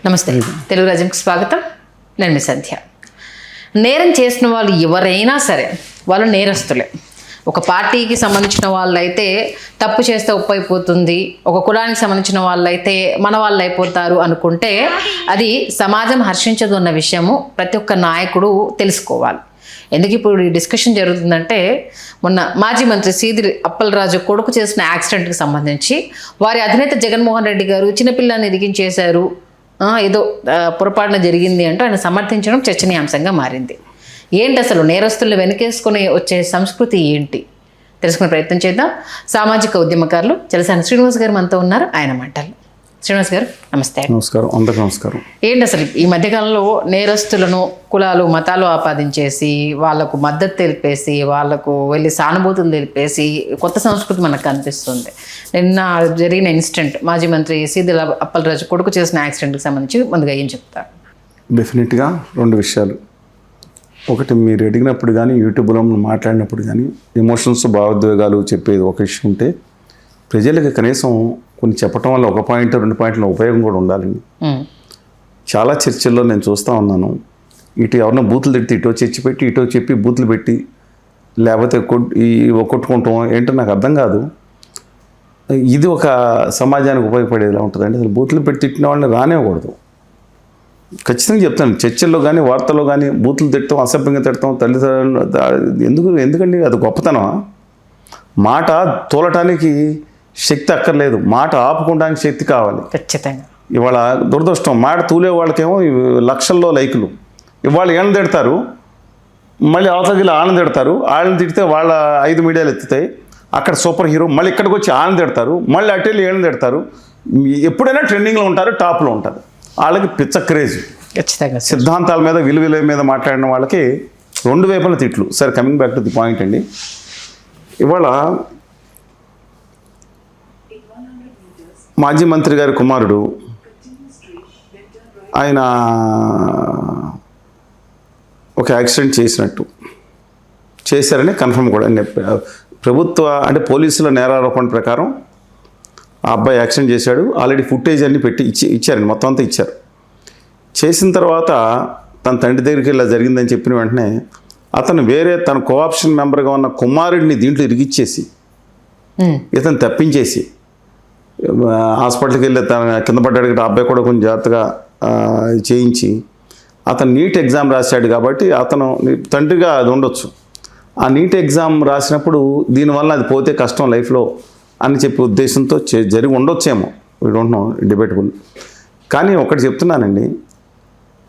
నమస్తే, తెలుగు రాజ్యంకి స్వాగతం. నేను మీ సంధ్య. నేరం చేసిన వాళ్ళు ఎవరైనా సరే వాళ్ళు నేరస్తులే. ఒక పార్టీకి సంబంధించిన వాళ్ళైతే తప్పు చేస్తే ఉప్పు అయిపోతుంది, ఒక కులానికి సంబంధించిన వాళ్ళైతే మన వాళ్ళు అయిపోతారు అనుకుంటే అది సమాజం హర్షించదు అన్న విషయము ప్రతి ఒక్క నాయకుడు తెలుసుకోవాలి. ఎందుకు ఇప్పుడు ఈ డిస్కషన్ జరుగుతుందంటే, మొన్న మాజీ మంత్రి సీదిరి అప్పలరాజు కొడుకు చేసిన యాక్సిడెంట్కి సంబంధించి వారి అధినేత జగన్మోహన్ రెడ్డి గారు చిన్నపిల్లని ఇరికించేశారు, ఏదో పొరపాటున జరిగింది అంటూ ఆయన సమర్థించడం చర్చనీయాంశంగా మారింది. ఏంటి అసలు నేరస్తులను వెనకేసుకొని వచ్చే సంస్కృతి ఏంటి తెలుసుకునే ప్రయత్నం చేద్దాం. సామాజిక ఉద్యమకారులు చలసాని శ్రీనివాస్ గారు మనతో ఉన్నారు. ఆయన మాటలు. శ్రీనివాస్ గారు నమస్తే. నమస్కారం. అందరికీ నమస్కారం. ఏంటి అసలు ఈ మధ్యకాలంలో నేరస్తులను కులాలు మతాలు ఆపాదించేసి వాళ్ళకు మద్దతు తెలిపేసి వాళ్ళకు వెళ్ళి సానుభూతులు తెలిపేసి కొత్త సంస్కృతి మనకు కనిపిస్తుంది. నిన్న జరిగిన ఇన్సిడెంట్ మాజీ మంత్రి సీదిరి అప్పలరాజు కొడుకు చేసిన యాక్సిడెంట్కి సంబంధించి ముందుగా ఏం చెప్తారు? డెఫినెట్గా రెండు విషయాలు. ఒకటి, మీరు అడిగినప్పుడు కానీ యూట్యూబ్లో మాట్లాడినప్పుడు కానీ ఎమోషన్స్ భావోద్వేగాలు చెప్పేది ఒక విషయం ఉంటే, ప్రజలకి కనీసం కొన్ని చెప్పటం వల్ల ఒక పాయింట్ రెండు పాయింట్ల ఉపయోగం కూడా ఉండాలండి. చాలా చర్చల్లో నేను చూస్తూ ఉన్నాను, ఇటు ఎవరినో బూతులు తిడితే ఇటో చర్చి పెట్టి ఇటో చెప్పి బూతులు పెట్టి లేకపోతే కొట్టుకుంటాం ఏంటో నాకు అర్థం కాదు. ఇది ఒక సమాజానికి ఉపయోగపడేలా ఉంటుందండి. అసలు బూతులు పెట్టి తిట్టిన వాళ్ళని రానివ్వకూడదు. ఖచ్చితంగా చెప్తాను, చర్చల్లో కానీ వార్తల్లో కానీ బూతులు తిట్టడం, అసభ్యంగా తిట్టడం తల్లిదండ్రులు ఎందుకండి అది గొప్పతనమా? మాట తోలటానికి శక్తి అక్కర్లేదు, మాట ఆపుకోవడానికి శక్తి కావాలి. ఖచ్చితంగా. ఇవాళ దురదృష్టం, మాట తూలే వాళ్ళకేమో లక్షల్లో లైకులు. ఇవాళ ఏళ్ళని తిడతారు, మళ్ళీ అవతలకి ఆళ్ళని తిడతారు. ఆళ్ళని తిడితే వాళ్ళ 5 మీడియాలు ఎత్తుతాయి, అక్కడ సూపర్ హీరో. మళ్ళీ ఇక్కడికి వచ్చి ఆళ్ళని తిడతారు, మళ్ళీ అటెళ్ళి ఏళ్ళని తిడతారు. ఎప్పుడైనా ట్రెండింగ్లో ఉంటారు, టాప్లో ఉంటారు. వాళ్ళకి పిచ్చ క్రేజ్. ఖచ్చితంగా. సిద్ధాంతాల మీద విలువ మీద మాట్లాడిన వాళ్ళకి రెండు వైపుల తిట్లు. సరే, coming back to the point అండి. ఇవాళ మాజీ మంత్రి గారి కుమారుడు ఆయన ఒక యాక్సిడెంట్ చేశారని కన్ఫర్మ్ కూడా. ప్రభుత్వ అంటే పోలీసుల నేరారోపణ ప్రకారం ఆ అబ్బాయి యాక్సిడెంట్ చేశాడు. ఆల్రెడీ ఫుటేజ్ అన్ని పెట్టి ఇచ్చారండి, మొత్తం అంతా ఇచ్చారు. చేసిన తర్వాత తన తండ్రి దగ్గరికి ఇలా జరిగిందని చెప్పిన వెంటనే అతను వేరే తన కోఆప్షన్ మెంబర్గా ఉన్న కుమారుడిని దీంట్లో ఇరిగిచ్చేసి ఇతను తప్పించేసి హాస్పిటల్కి వెళ్ళి తన కింద పడ్డాడు కదా, అబ్బాయి కూడా కొంచెం జాగ్రత్తగా చేయించి అతను నీట్ ఎగ్జామ్ రాశాడు కాబట్టి అతను తండ్రిగా అది ఉండొచ్చు. ఆ నీట్ ఎగ్జామ్ రాసినప్పుడు దీనివల్ల అది పోతే కష్టం లైఫ్లో అని చెప్పే ఉద్దేశంతో జరిగి ఉండొచ్చేమో, వీ డోంట్ నో, డిబేటబుల్. కానీ ఒకటి చెప్తున్నానండి,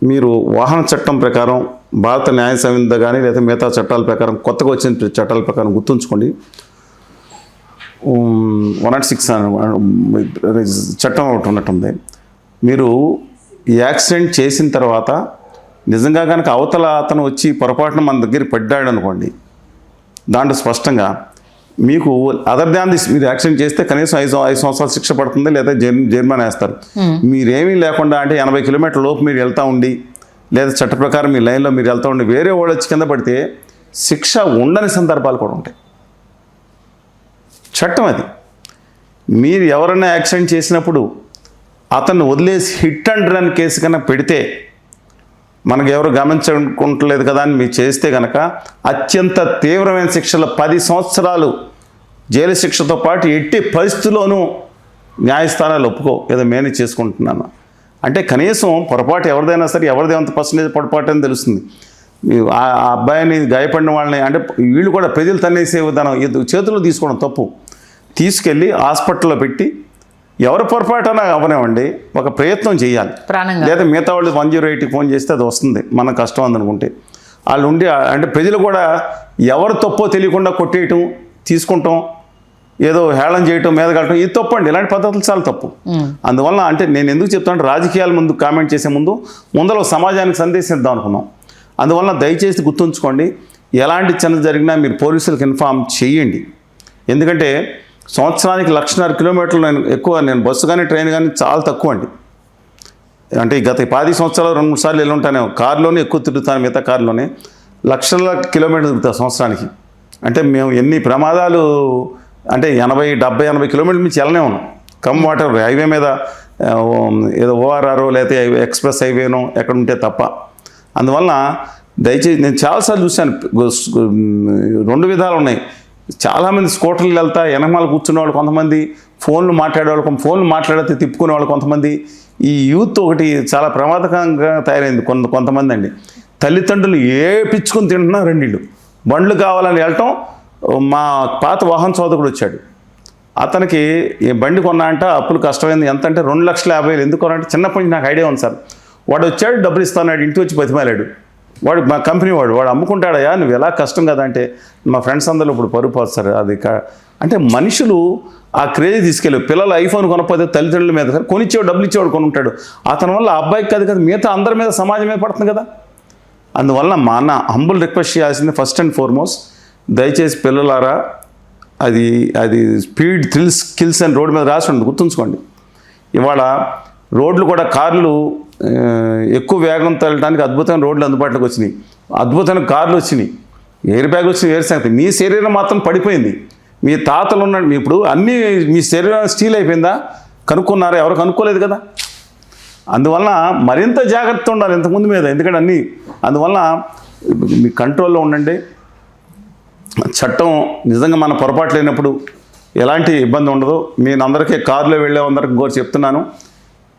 మీరు వాహన చట్టం ప్రకారం భారత న్యాయ సంహిత కానీ లేదా మిగతా చట్టాల ప్రకారం కొత్తగా వచ్చిన చట్టాల ప్రకారం గుర్తుంచుకోండి, 106 చట్టం ఒకటి ఉన్నట్టుంది. మీరు యాక్సిడెంట్ చేసిన తర్వాత నిజంగా కనుక అవతల అతను వచ్చి పొరపాటున మన దగ్గర పడ్డాడు అనుకోండి, దాంట్లో స్పష్టంగా మీకు అదర్ దాన్ దిస్, మీరు యాక్సిడెంట్ చేస్తే కనీసం 5 సంవత్సరాలు శిక్ష పడుతుంది, లేదా జరిమానా వేస్తారు. మీరేమీ లేకుండా అంటే 80 కిలోమీటర్ల లోపు మీరు వెళ్తూ ఉండి, లేదా చట్ట ప్రకారం మీ లైన్లో మీరు వెళ్తూ ఉండి వేరే వాళ్ళు వచ్చి కింద పడితే శిక్ష ఉండని సందర్భాలు కూడా ఉంటాయి. చట్టం అది. మీరు ఎవరైనా యాక్సిడెంట్ చేసినప్పుడు అతన్ని వదిలేసి హిట్ అండ్ రన్ కేసు కన్నా పెడితే, మనకు ఎవరు గమనించుకుంటలేదు కదా అని మీరు చేస్తే కనుక అత్యంత తీవ్రమైన శిక్షలు 10 సంవత్సరాలు జైలు శిక్షతో పాటు ఎట్టి పరిస్థితుల్లోనూ న్యాయస్థానాలు ఒప్పుకో, ఏదో మేనేజ్ చేసుకుంటున్నాను అంటే కనీసం పొరపాటు ఎవరిదైనా సరే ఎవరిది ఎంత పర్సెంటేజ్ పొరపాటు అని తెలుస్తుంది. ఆ అబ్బాయిని గాయపడిన వాళ్ళని అంటే వీళ్ళు కూడా ప్రజలు తన్నేసే విధానం, చేతుల్లో తీసుకోవడం తప్పు. తీసుకెళ్ళి హాస్పిటల్లో పెట్టి ఎవరు పొరపాటున అవనివ్వండి, ఒక ప్రయత్నం చేయాలి. లేదా మిగతా వాళ్ళు 108కి ఫోన్ చేస్తే అది వస్తుంది, మన కష్టం అందనుకుంటే వాళ్ళు ఉండి అంటే ప్రజలు కూడా ఎవరు తప్పో తెలియకుండా కొట్టేయటం, తీసుకుంటాం, ఏదో హేళన చేయటం, మీద కట్టడం, ఇది తప్పండి. ఇలాంటి పద్ధతులు చాలా తప్పు. అందువల్ల అంటే నేను ఎందుకు చెప్తాను, రాజకీయాల ముందు కామెంట్ చేసే ముందర సమాజానికి సందేశం ఇద్దాం అనుకున్నాం. అందువల్ల దయచేసి గుర్తుంచుకోండి, ఎలాంటి చిన్న జరిగినా మీరు పోలీసులకు ఇన్ఫామ్ చేయండి. ఎందుకంటే సంవత్సరానికి 1.5 కిలోమీటర్లు నేను బస్సు కానీ ట్రైన్ కానీ చాలా తక్కువ అండి. అంటే గత 10 సంవత్సరాలు 2-3 సార్లు వెళ్ళి ఉంటాను. కారులోనే ఎక్కువ తిరుగుతాను, మిగతా కారులోనే లక్షల కిలోమీటర్లు తిరుగుతాను సంవత్సరానికి. అంటే మేము ఎన్ని ప్రమాదాలు అంటే 80, 70, 80 కిలోమీటర్ల నుంచి వెళ్ళనే ఉన్నాం. కమ్ వాటర్ హైవే మీద ఏదో ఓఆర్ఆర్ లేకపోతే ఎక్స్ప్రెస్ హైవేనో ఎక్కడ ఉంటే తప్ప. అందువలన దయచేసి నేను చాలాసార్లు చూశాను, 2 విధాలు ఉన్నాయి. చాలామంది స్కూటర్లు వెళ్తా వెనకమాల కూర్చునే వాళ్ళు కొంతమంది, ఫోన్లు మాట్లాడేవాళ్ళు, ఫోన్లు మాట్లాడితే తిప్పుకునే వాళ్ళు కొంతమంది. ఈ యూత్ ఒకటి చాలా ప్రమాదకంగా తయారైంది. కొంతమంది అండి తల్లిదండ్రులు ఏపిచ్చుకుని తింటున్నారండి వీళ్ళు. బండ్లు కావాలని వెళ్ళటం. మా పాత వాహన సోదకుడు వచ్చాడు, అతనికి ఈ బండి కొన్నా అంట, అప్పులు కష్టమైంది. ఎంత అంటే 2,50,000. ఎందుకు కొన్నా అంటే చిన్నప్పటి నుంచి నాకు ఐడియా ఉంది సార్. వాడు వచ్చాడు, డబ్బులు ఇస్తాడు, ఇంటికి వచ్చి బతిమాలాడు. వాడు మా కంపెనీ వాడు అమ్ముకుంటాడయా, నువ్వు ఎలా కష్టం కదా అంటే, మా ఫ్రెండ్స్ అందరూ ఇప్పుడు పరుగు సార్. అది అంటే మనుషులు ఆ క్రేజ్ తీసుకెళ్ళి, పిల్లలు ఐఫోన్ కొనకపోతే తల్లిదండ్రుల మీద సార్ కొనిచ్చేవాడు, డబ్బులు ఇచ్చేవాడు కొని ఉంటాడు. అతని వల్ల ఆ అబ్బాయికి కాదు కదా, మిగతా అందరి మీద సమాజం మీద పడుతుంది కదా. అందువల్ల మా అన్న హంబుల్ రిక్వెస్ట్ చేయాల్సింది ఫస్ట్ అండ్ ఫార్మోస్ట్, దయచేసి పిల్లలారా, అది స్పీడ్ థ్రిల్స్ కిల్స్ అని రోడ్డు మీద రాసి ఉంటుంది, గుర్తుంచుకోండి. ఇవాళ రోడ్లు కూడా, కార్లు ఎక్కువ వేగంతో వెళ్ళడానికి అద్భుతమైన రోడ్లు అందుబాటులోకి వచ్చినాయి, అద్భుతమైన కార్లు వచ్చినాయి, ఎయిర్ బ్యాగ్ వచ్చినాయి. వేరే సంగతి, మీ శరీరం మాత్రం పడిపోయింది. మీ తాతలు ఉన్నాడు, ఇప్పుడు అన్నీ మీ శరీరం స్టీల్ అయిపోయిందా? కనుక్కున్నారా? ఎవరు కనుక్కోలేదు కదా. అందువలన మరింత జాగ్రత్త ఉండాలి ఇంతకుముందు మీద, ఎందుకంటే అన్నీ. అందువలన మీ కంట్రోల్లో ఉండండి. చట్టం నిజంగా మన పొరపాటు లేనప్పుడు ఎలాంటి ఇబ్బంది ఉండదు. నేను అందరికీ కారులో వెళ్ళే అందరికి కూడా చెప్తున్నాను,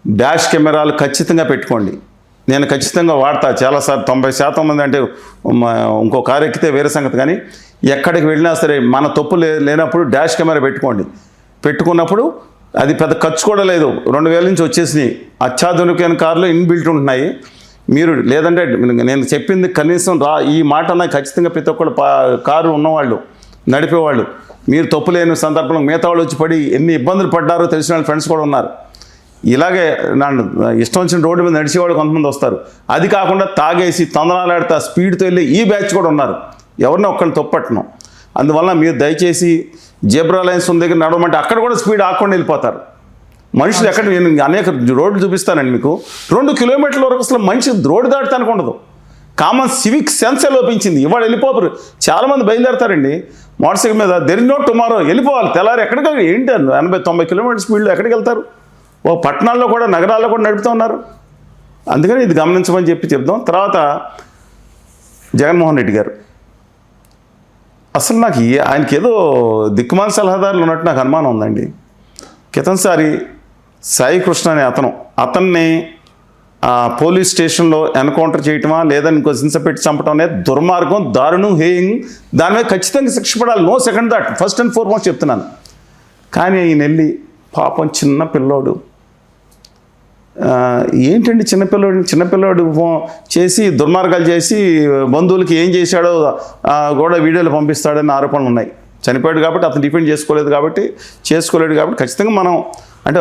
డాష్ కెమెరాలు ఖచ్చితంగా పెట్టుకోండి. నేను ఖచ్చితంగా వాడతా చాలాసార్లు. 90% మంది అంటే ఇంకో కారు ఎక్కితే వేరే సంగతి, కానీ ఎక్కడికి వెళ్ళినా సరే మన తప్పు లేనప్పుడు డాష్ కెమెరా పెట్టుకోండి. పెట్టుకున్నప్పుడు అది పెద్ద ఖర్చు కూడా లేదు, 2,000 నుంచి వచ్చేసినాయి. అత్యాధునికమైన కార్లు ఇన్బిల్ట్ ఉంటున్నాయి. మీరు లేదంటే నేను చెప్పింది కనీసం ఈ మాట నాకు ఖచ్చితంగా ప్రతి ఒక్కళ్ళు కారు ఉన్నవాళ్ళు, నడిపేవాళ్ళు, మీరు తప్పు లేని సందర్భంలో మిగతా వాళ్ళు వచ్చి పడి ఎన్ని ఇబ్బందులు పడ్డారో తెలిసిన వాళ్ళ ఫ్రెండ్స్ కూడా ఉన్నారు. ఇలాగే నన్ను ఇష్టం వచ్చిన రోడ్డు మీద నడిచేవాళ్ళు కొంతమంది వస్తారు. అది కాకుండా తాగేసి తొందరలాడితే స్పీడ్తో వెళ్ళి ఈ బ్యాచ్ కూడా ఉన్నారు. ఎవరిని ఒక్కరిని తప్పట్టను. అందువల్ల మీరు దయచేసి జెబ్రా లైన్స్ ఉన్న దగ్గర నడవమంటే అక్కడ కూడా స్పీడ్ ఆకుండా వెళ్ళిపోతారు మనుషులు. ఎక్కడ నేను అనేక రోడ్లు చూపిస్తానండి మీకు, 2 కిలోమీటర్ల వరకు అసలు మనిషి రోడ్డు దాటుతానికి ఉండదు. కామన్ సివిక్ సెన్సే లోపించింది. ఇవాళ వెళ్ళిపోతారు, చాలామంది బయలుదేరతారండి మోటార్ సైకిల్ మీద. దెర్ ఇస్ నో టుమారో, వెళ్ళిపోవాలి. తెల్లారి ఎక్కడికి ఏంటి 80-90 కిలోమీటర్ స్పీడ్లో ఎక్కడికి వెళ్తారు? ఓ పట్టణాల్లో కూడా, నగరాల్లో కూడా నడుపుతూ ఉన్నారు. అందుకని ఇది గమనించమని చెప్దాం. తర్వాత జగన్మోహన్ రెడ్డి గారు అసలు నాకు ఆయనకి ఏదో దిక్కుమాల సలహాదారులు ఉన్నట్టు నాకు అనుమానం ఉందండి. క్రితంసారి సాయి కృష్ణ అనే అతన్ని పోలీస్ స్టేషన్లో ఎన్కౌంటర్ చేయటమా లేదా ఇంకో హింస పెట్టి చంపటం అనేది దుర్మార్గం, దారుణం, హేయింగ్. దాని మీద ఖచ్చితంగా శిక్ష పడాలి. No second thought, first and foremost చెప్తున్నాను. కానీ ఈయన వెళ్ళి పాపం చిన్న పిల్లోడు, ఏంటండి చిన్నపిల్లోడు చేసి దుర్మార్గాలు చేసి బంధువులకి ఏం చేశాడో కూడా వీడియోలు పంపిస్తాడని ఆరోపణలు ఉన్నాయి. చనిపోయాడు కాబట్టి అతను డిఫెండ్ చేసుకోలేడు కాబట్టి ఖచ్చితంగా మనం అంటే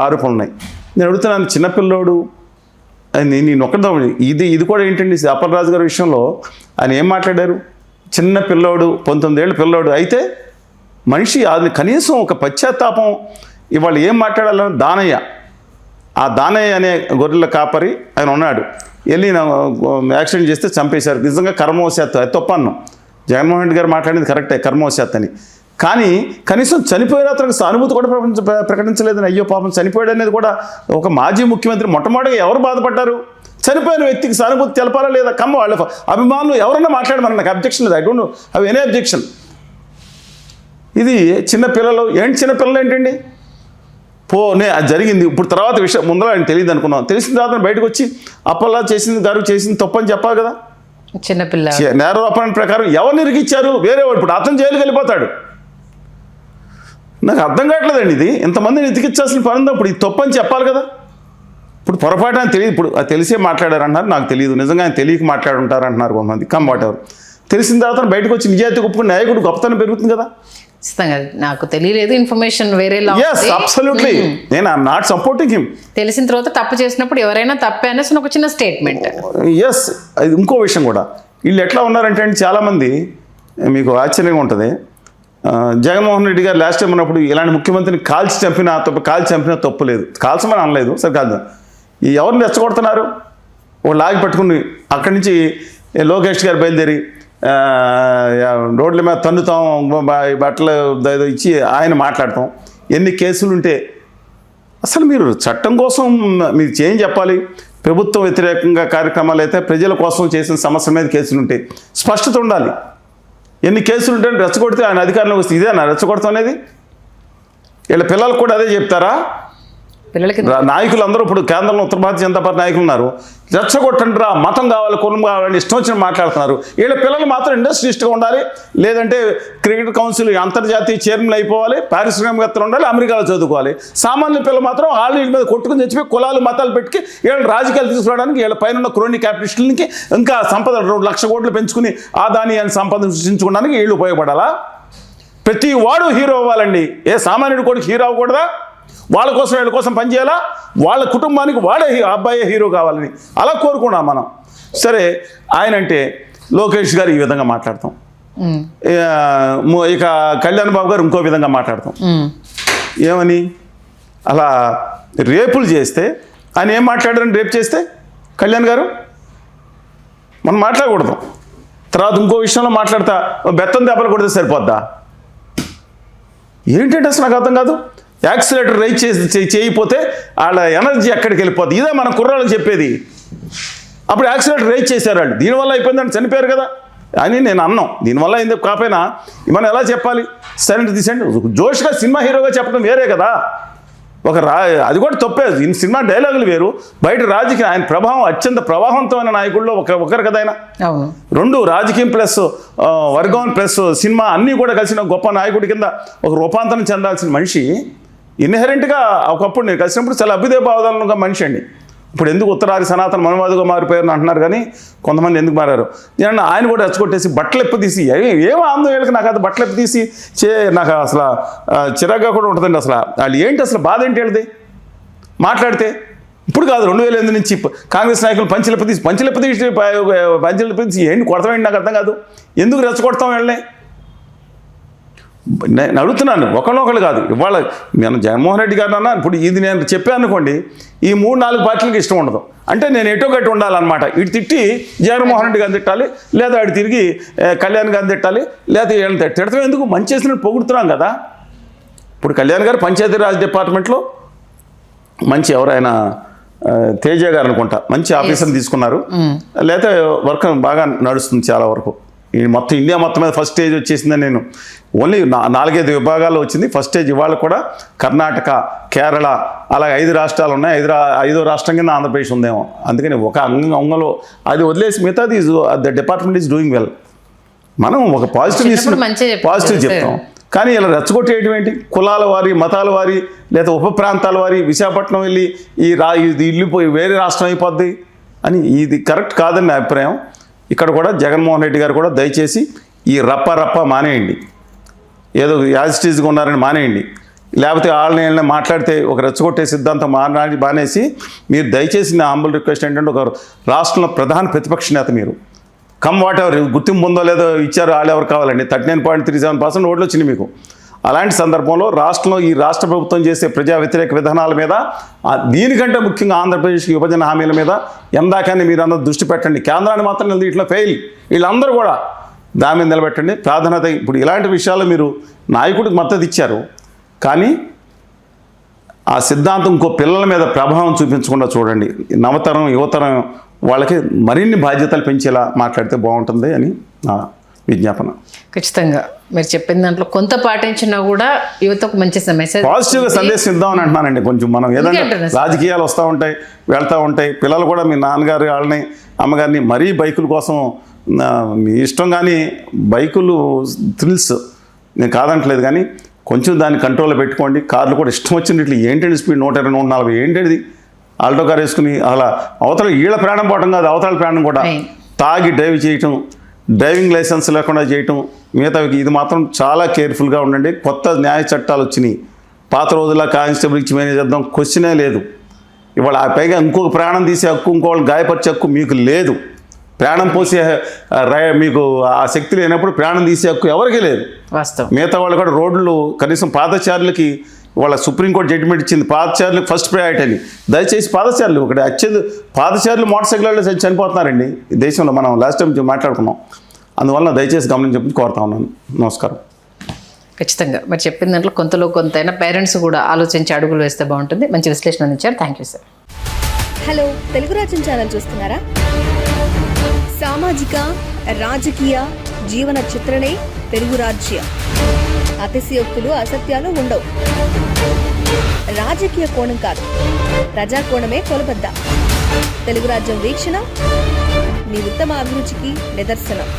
ఆరోపణలు ఉన్నాయి. నేను అడుగుతున్నాను, చిన్నపిల్లోడు నేను ఒక్కదా ఇది కూడా ఏంటండి, అప్పల్ రాజు గారి విషయంలో ఆయన ఏం మాట్లాడారు? చిన్న పిల్లోడు, 19 ఏళ్ళ పిల్లోడు అయితే మనిషి అది కనీసం ఒక పశ్చాత్తాపం ఇవాళ ఏం మాట్లాడాలని. ఆ దానయ్య అనే గొర్రెల కాపరి ఆయన ఉన్నాడు, వెళ్ళి యాక్సిడెంట్ చేస్తే చంపేశారు. నిజంగా కర్మవశాత్తు, అది తప్పన్నాం. జగన్మోహన్ రెడ్డి గారు మాట్లాడింది కరెక్టే, కర్మవశాత్తు అని. కానీ కనీసం చనిపోయిన అతనికి సానుభూతి కూడా ప్రకటించలేదని. అయ్యో పాపం చనిపోయాడు అనేది కూడా ఒక మాజీ ముఖ్యమంత్రి మొట్టమొదటిగా ఎవరు బాధపడ్డారు? చనిపోయిన వ్యక్తికి సానుభూతి తెలపాలా లేదా? వాళ్ళ అభిమానులు ఎవరన్నా మాట్లాడమని నాకు అబ్జెక్షన్ లేదు. I don't have any objection. ఇది చిన్నపిల్లలు ఏంటండి? అది జరిగింది. ఇప్పుడు తర్వాత విషయం ముందర ఆయన తెలియదు అనుకున్నాం. తెలిసిన తర్వాత బయటకు వచ్చి అప్పల్లా చేసింది తప్పని చెప్పాలి కదా. చిన్నపిల్ల నేరారోపణ ప్రకారం ఎవరిని ఇరికిచ్చారు? వేరేవాడు. ఇప్పుడు అతను జైలుకి వెళ్ళిపోతాడు. నాకు అర్థం కావట్లేదండి. ఇది ఇంతమందిని ఇతికిచ్చాల్సిన పని ఉందా? ఇప్పుడు ఇది తప్పని చెప్పాలి కదా. ఇప్పుడు పొరపాటు అని తెలియదు. ఇప్పుడు అది తెలిసే మాట్లాడారంటున్నారు, నాకు తెలియదు. నిజంగా ఆయన తెలియక మాట్లాడుంటారు అంటున్నారు కొంతమంది. What ever. తెలిసిన తర్వాత బయటకు వచ్చి నిజాయితీ ఒప్పుకుని నాయకుడు గొప్పతనం పెరుగుతుంది కదా. నాకు తెలియలేదు, ఇన్ఫర్మేషన్ వేరేలా. అబ్సల్యూట్లీ, నేను ఐఎమ్ నాట్ సపోర్టింగ్ హిమ్. తెలిసిన తర్వాత తప్పు చేసినప్పుడు ఎవరైనా తప్పే అనేసి ఒక చిన్న స్టేట్మెంట్. ఎస్, ఇంకో విషయం కూడా, వీళ్ళు ఎట్లా ఉన్నారంటే అండి, చాలామంది మీకు ఆశ్చర్యంగా ఉంటుంది. జగన్మోహన్ రెడ్డి గారు లాస్ట్ టైం ఉన్నప్పుడు ఇలాంటి ముఖ్యమంత్రిని కాల్చి చంపినా తప్పు లేదు, కాల్చమని అనలేదు. సరే కాదు, ఎవరిని రెచ్చగొడుతున్నారు? ఒక లాగి పట్టుకుని అక్కడి నుంచి లోకేష్ గారు బయలుదేరి రోడ్ల మీద తన్నుతాం, బట్టలు ఇచ్చి ఆయన మాట్లాడతాం. ఎన్ని కేసులు ఉంటే అసలు మీరు చట్టం కోసం మీరు ఏం చెప్పాలి? ప్రభుత్వ వ్యతిరేకంగా కార్యక్రమాలు అయితే ప్రజల కోసం చేసిన సమస్య మీద కేసులు ఉంటాయి, స్పష్టత ఉండాలి. ఎన్ని కేసులు ఉంటే రెచ్చగొడితే ఆయన అధికారంలోకి వస్తే ఇదేనా రెచ్చగొడతాం అనేది? వీళ్ళ పిల్లలకు కూడా అదే చెప్తారా? పిల్లలకి నాయకులు అందరూ ఇప్పుడు కేంద్రంలో ఉత్తర భారతీయ జనతా పార్టీ నాయకులు ఉన్నారు, రెచ్చగొట్టండి రా, మతం కావాలి, కులం కావాలని ఇష్టం వచ్చిన మాట్లాడుతున్నారు. వీళ్ళ పిల్లలు మాత్రం ఇండస్ట్రియలిస్ట్గా ఉండాలి, లేదంటే క్రికెట్ కౌన్సిల్ అంతర్జాతీయ చైర్మన్ అయిపోవాలి, పారిశ్రామికవేత్తలు ఉండాలి, అమెరికాలో చదువుకోవాలి. సామాన్య పిల్లలు మాత్రం వాళ్ళ మీద కొట్టుకుని చచ్చిపోయి కులాలు మతాలు పెట్టి వీళ్ళని రాజకీయాలు తీసుకురావడానికి వీళ్ళ పైన ఉన్న క్రోనీ క్యాపిటలిస్టులకి ఇంకా సంపద 2 లక్షల కోట్లు పెంచుకుని ఆదాని అని సంపద సృష్టించుకోవడానికి వీళ్ళు ఉపయోగపడాలా? ప్రతి వాడు హీరో అవ్వాలండి. ఏ సామాన్యుడు కొడుకు హీరో అవ్వకూడదా? వాళ్ళ కోసం వీళ్ళ కోసం పనిచేయాలా? వాళ్ళ కుటుంబానికి వాడే అబ్బాయే హీరో కావాలని అలా కోరుకున్నాం మనం. సరే, ఆయన అంటే లోకేష్ గారు ఈ విధంగా మాట్లాడతాం, ఇక కళ్యాణ్ బాబు గారు ఇంకో విధంగా మాట్లాడతాం. ఏమని? అలా రేపులు చేస్తే ఆయన ఏం మాట్లాడారని రేపు చేస్తే కళ్యాణ్ గారు మనం మాట్లాడకూడదు. తర్వాత ఇంకో విషయంలో మాట్లాడతా బెత్తం దెబ్బలు కొడితే సరిపోద్దా? ఏంటంటే అసలు నాకు అర్థం కాదు. యాక్సిలేటర్ రైజ్ చేయకపోతే వాళ్ళ ఎనర్జీ ఎక్కడికి వెళ్ళిపోద్ది? ఇదే మన కుర్రాళ్ళకి చెప్పేది. అప్పుడు యాక్సిలేటర్ రైజ్ చేశారు వాళ్ళు, దీనివల్ల అయిపోయిందని చనిపోయారు కదా అని నేను అన్నాం. దీనివల్ల అయింది కాకపోయినా మనం ఎలా చెప్పాలి? సైలెంట్ తీసేయండి. జోష్గా సినిమా హీరోగా చెప్పడం వేరే కదా. అది కూడా తప్పే. సినిమా డైలాగులు వేరు, బయట రాజకీయ ఆయన ప్రభావం అత్యంత ప్రభావవంతమైన నాయకుల్లో ఒకరు కదా ఆయన. 2 రాజకీయం ప్లస్ వర్గం ప్లస్ సినిమా అన్నీ కూడా కలిసిన గొప్ప నాయకుడి కింద ఒక రూపాంతరం చెందాల్సిన మనిషి ఇన్హెరెంట్గా ఒకప్పుడు నేను కలిసినప్పుడు చాలా అభ్యుదయ భావనగా మనిషి అండి. ఇప్పుడు ఎందుకు ఉత్తరాది సనాతన మనువాదుగా మారిపోయారని అంటున్నారు, కానీ కొంతమంది ఎందుకు మారారు? నేను ఆయన కూడా రెచ్చగొట్టేసి బట్టలు ఎప్పు తీసి ఏమో ఆందోళనకి నాకు అది బట్టలు ఎప్పు తీసి నాకు అసలు చిరాగ్గా కూడా ఉంటుందండి. అసలు వాళ్ళు ఏంటి, అసలు బాధ ఏంటి వాళ్ళది మాట్లాడితే? ఇప్పుడు కాదు, 2008 నుంచి కాంగ్రెస్ నాయకులు పంచెలెప్పు తీసి ఏంటి కొడతామేంటి నాకు అర్థం కాదు. ఎందుకు రెచ్చగొడతాం వీళ్ళని నేను అడుగుతున్నాను. ఒకళ్ళు కాదు. ఇవాళ నేను జగన్మోహన్ రెడ్డి గారు అన్నా, ఇప్పుడు ఇది నేను చెప్పాను అనుకోండి, ఈ 3-4 పార్టీలకు ఇష్టం ఉండదు. అంటే నేను ఎటో గట్టి ఉండాలన్నమాట. ఇటు తిట్టి జగన్మోహన్ రెడ్డి గారిని తిట్టాలి, లేదా అటు తిరిగి కళ్యాణ్ గారిని తిట్టాలి, లేదా వీళ్ళని తిడతాం. ఎందుకు? మంచి చేసినట్టు పొగుడుతున్నాం కదా. ఇప్పుడు కళ్యాణ్ గారు పంచాయతీరాజ్ డిపార్ట్మెంట్లో మంచి ఎవరైనా తేజ గారు అనుకుంటా మంచి ఆఫీసర్ని తీసుకున్నారు, లేకపోతే వర్క్ బాగా నడుస్తుంది చాలా వరకు. ఈ మొత్తం ఇండియా మొత్తం మీద ఫస్ట్ స్టేజ్ వచ్చేసిందని నేను ఓన్లీ 4-5 విభాగాల్లో వచ్చింది ఫస్ట్ స్టేజ్. ఇవాళ కూడా కర్ణాటక, కేరళ అలాగే 5 రాష్ట్రాలు ఉన్నాయి. 5వ రాష్ట్రం కింద ఆంధ్రప్రదేశ్ ఉందేమో. అందుకని ఒక అంగంలో అది వదిలేసి మిగతాది the department is doing well. మనం ఒక పాజిటివ్ చెప్తాం, కానీ ఇలా రెచ్చగొట్టేయడం ఏంటి? కులాల వారి, మతాల వారి, లేదా ఉప ప్రాంతాల వారి విశాఖపట్నం వెళ్ళి ఇది వెళ్ళిపోయి వేరే రాష్ట్రం అయిపోద్ది అని, ఇది కరెక్ట్ కాదని నా అభిప్రాయం. ఇక్కడ కూడా జగన్మోహన్ రెడ్డి గారు కూడా దయచేసి ఈ రప్ప మానేయండి. ఏదో యాజిటీజ్గా ఉన్నారని మానేయండి. లేకపోతే వాళ్ళని మాట్లాడితే ఒక రెచ్చగొట్టే సిద్ధాంతం మానేసి మీరు దయచేసి నా హంబుల్ రిక్వెస్ట్ ఏంటంటే, ఒక రాష్ట్రంలో ప్రధాన ప్రతిపక్ష నేత మీరు, కమ్ వాట్ ఎవర్ గుర్తింపు ఉందో లేదో ఇచ్చారు, వాళ్ళు ఎవరు కావాలండి. 39.37% ఓట్లు వచ్చినాయి మీకు. అలాంటి సందర్భంలో రాష్ట్రంలో ఈ రాష్ట్ర ప్రభుత్వం చేసే ప్రజా వ్యతిరేక విధానాల మీద, దీనికంటే ముఖ్యంగా ఆంధ్రప్రదేశ్ విభజన హామీల మీద ఎందాకని మీరు అందరూ దృష్టి పెట్టండి. కేంద్రాన్ని మాత్రం ఇట్లా ఫెయిల్, వీళ్ళందరూ కూడా దాని మీద నిలబెట్టండి. ప్రాధాన్యత ఇప్పుడు ఇలాంటి విషయాల్లో మీరు నాయకుడికి మద్దతు ఇచ్చారు, కానీ ఆ సిద్ధాంతం ఇంకో పిల్లల మీద ప్రభావం చూపించకుండా చూడండి. నవతరం యువతరం వాళ్ళకి మరిన్ని బాధ్యతలు పెంచేలా మాట్లాడితే బాగుంటుంది అని నా విజ్ఞాపన. ఖచ్చితంగా మీరు చెప్పిన దాంట్లో కొంత పాటించినా కూడా యువతకు మంచి మెసేజ్, పాజిటివ్గా సందేశం ఇద్దామని అంటున్నానండి. కొంచెం మనం ఏదైనా రాజకీయాలు వస్తూ ఉంటాయి, వెళ్తూ ఉంటాయి. పిల్లలు కూడా మీ నాన్నగారు వాళ్ళని అమ్మగారిని మరీ బైకుల కోసం మీ ఇష్టం, కానీ బైకులు థ్రిల్స్ నేను కాదంటలేదు, కానీ కొంచెం దాన్ని కంట్రోల్లో పెట్టుకోండి. కార్లు కూడా ఇష్టం వచ్చినట్లు ఏంటండి స్పీడ్ 120, 140 ఏంటండి? ఆల్టో కార్ వేసుకుని అలా అవతల వీళ్ళ ప్రాణం పోవటం కాదు, అవతల ప్రాణం కూడా తాగి డ్రైవ్ చేయటం, డ్రైవింగ్ లైసెన్స్ లేకుండా చేయటం, మిగతావి ఇది మాత్రం చాలా కేర్ఫుల్గా ఉండండి. కొత్త న్యాయ చట్టాలు వచ్చినాయి. పాత రోజుల్లో కానిస్టేబుల్ ఇచ్చి మేనేజ్ చేద్దాం క్వశ్చనే లేదు. ఇవాళ పైగా ఇంకొక ప్రాణం తీసే హక్కు, ఇంకోళ్ళు గాయపరిచే హక్కు మీకు లేదు. ప్రాణం పోసే మీకు ఆ శక్తి లేనప్పుడు ప్రాణం తీసే హక్కు ఎవరికీ లేదు. మిగతా వాళ్ళు కూడా రోడ్లు కనీసం పాదచారులకి వాళ్ళ సుప్రీంకోర్టు జడ్జిమెంట్ ఇచ్చింది, పాదచారులకు ఫస్ట్ ప్రయారిటీ అని. దయచేసి పాదచారులు ఒకటి అత్యంత పాదచారులు మోటార్ సైకిల్లో చనిపోతున్నారండి ఈ దేశంలో. మనం లాస్ట్ టైం మాట్లాడుకున్నాం. అందువల్ల దయచేసి గమనించి కోరుతా ఉన్నాను. నమస్కారం. ఖచ్చితంగా మరి చెప్పిన దాంట్లో కొంతలో కొంతైనా పేరెంట్స్ కూడా ఆలోచించి అడుగులు వేస్తే బాగుంటుంది. మంచి విశ్లేషణ అందించారు. Thank you sir. Hello, Telugu రాజ్యం ఛానల్ చూస్తున్నారా? సామాజిక, రాజకీయ, జీవన చిత్రణే తెలుగు రాజ్యం. అతిశయోక్తులు, అసత్యాలు ఉండవు. రాజకీయ కోణం కాదు, ప్రజా కోణమే కొలబద్ద. తెలుగు రాజ్యం వీక్షణ మీ ఉత్తమ అభిరుచికి నిదర్శనం.